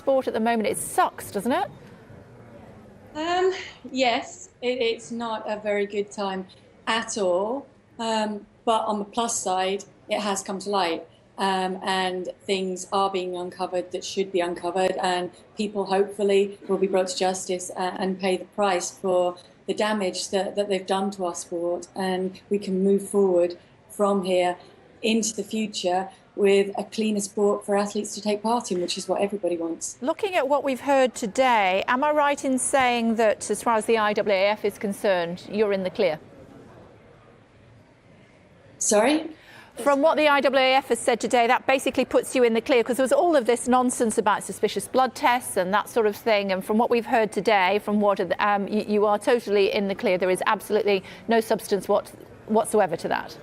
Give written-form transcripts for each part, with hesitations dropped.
sport at the moment. It sucks, doesn't it? Yes, it's not a very good time at all. But on the plus side, it has come to light. And things are being uncovered that should be uncovered, and people hopefully will be brought to justice and pay the price for the damage that they've done to our sport. And we can move forward from here into the future with a cleaner sport for athletes to take part in, which is what everybody wants. Looking at what we've heard today, am I right in saying that as far as the IAAF is concerned, you're in the clear? Sorry? From what the IAAF has said today, that basically puts you in the clear, because there was all of this nonsense about suspicious blood tests and that sort of thing. And from what we've heard today, from what you are totally in the clear. There is absolutely no substance whatsoever to that.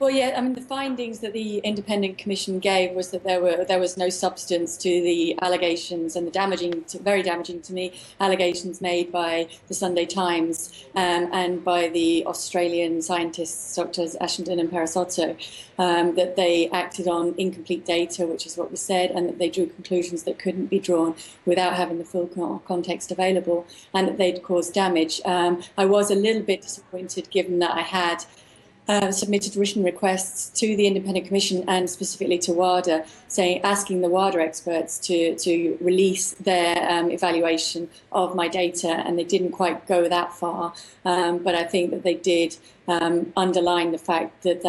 Well, yeah, I mean, the findings that the independent commission gave was that there was no substance to the allegations and the very damaging to me, allegations made by the Sunday Times and by the Australian scientists, Drs. Ashenden and Parasotto, that they acted on incomplete data, which is what was said, and that they drew conclusions that couldn't be drawn without having the full context available, and that they'd caused damage. I was a little bit disappointed, given that I had submitted written requests to the Independent Commission and specifically to WADA, asking the WADA experts to release their evaluation of my data, and they didn't quite go that far. But I think that they did underline the fact that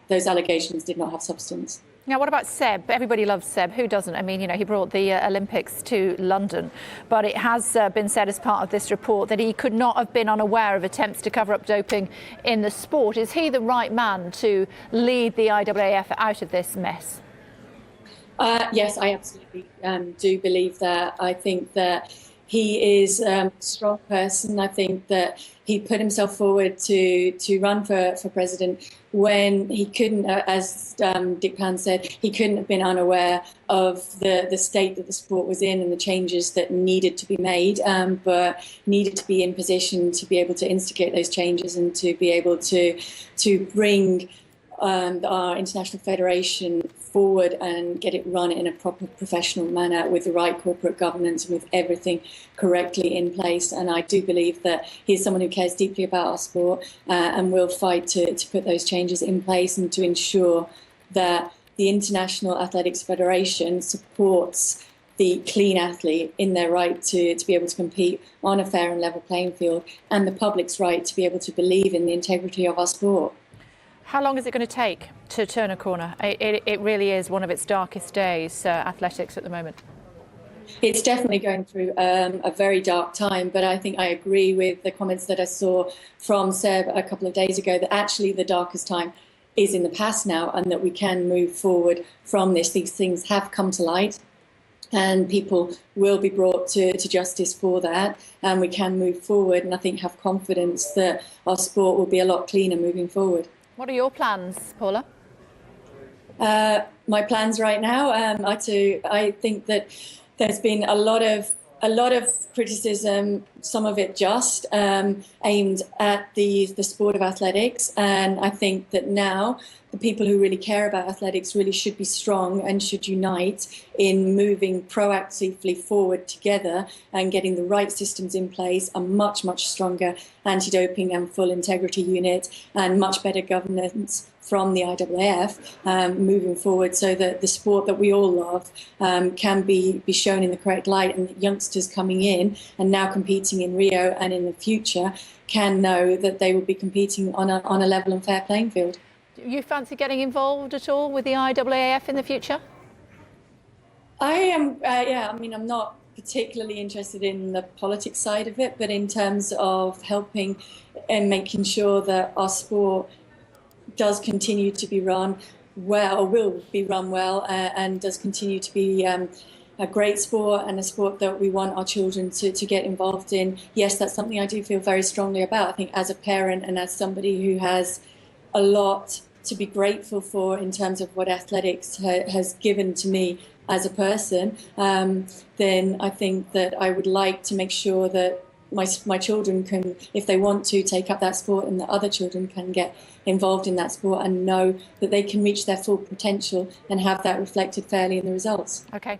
those allegations did not have substance. Now, what about Seb? Everybody loves Seb. Who doesn't? I mean, you know, he brought the Olympics to London. But it has been said as part of this report that he could not have been unaware of attempts to cover up doping in the sport. Is he the right man to lead the IAAF out of this mess? Yes, I absolutely do believe that. I think that he is a strong person. I think that he put himself forward to run for president when he couldn't, as Dick Pan said, he couldn't have been unaware of the state that the sport was in and the changes that needed to be made, but needed to be in position to be able to instigate those changes and to be able to bring our international federation forward and get it run in a proper professional manner with the right corporate governance and with everything correctly in place. And I do believe that he's someone who cares deeply about our sport and will fight to put those changes in place and to ensure that the International Athletics Federation supports the clean athlete in their right to be able to compete on a fair and level playing field, and the public's right to be able to believe in the integrity of our sport. How long is it going to take to turn a corner? It really is one of its darkest days, athletics at the moment. It's definitely going through a very dark time, but I think I agree with the comments that I saw from Seb a couple of days ago, that actually the darkest time is in the past now, and that we can move forward from this. These things have come to light, and people will be brought to justice for that, and we can move forward, and I think have confidence that our sport will be a lot cleaner moving forward. What are your plans, Paula? My plans right now are I think that there's been a lot of criticism, some of it just aimed at the sport of athletics, and I think that now the people who really care about athletics really should be strong and should unite in moving proactively forward together and getting the right systems in place, a much stronger anti-doping and full integrity unit, and much better governance from the IAAF moving forward, so that the sport that we all love can be shown in the correct light, and that youngsters coming in and now competing in Rio and in the future can know that they will be competing on a level and fair playing field. Do you fancy getting involved at all with the IAAF in the future? I am, yeah, I mean, I'm not particularly interested in the politics side of it, but in terms of helping and making sure that our sport does continue to be run well, or will be run well, and does continue to be a great sport and a sport that we want our children to get involved in. Yes, that's something I do feel very strongly about. I think as a parent and as somebody who has a lot to be grateful for in terms of what athletics has given to me as a person, then I think that I would like to make sure that my children can, if they want to, take up that sport, and that other children can get involved in that sport and know that they can reach their full potential and have that reflected fairly in the results. Okay.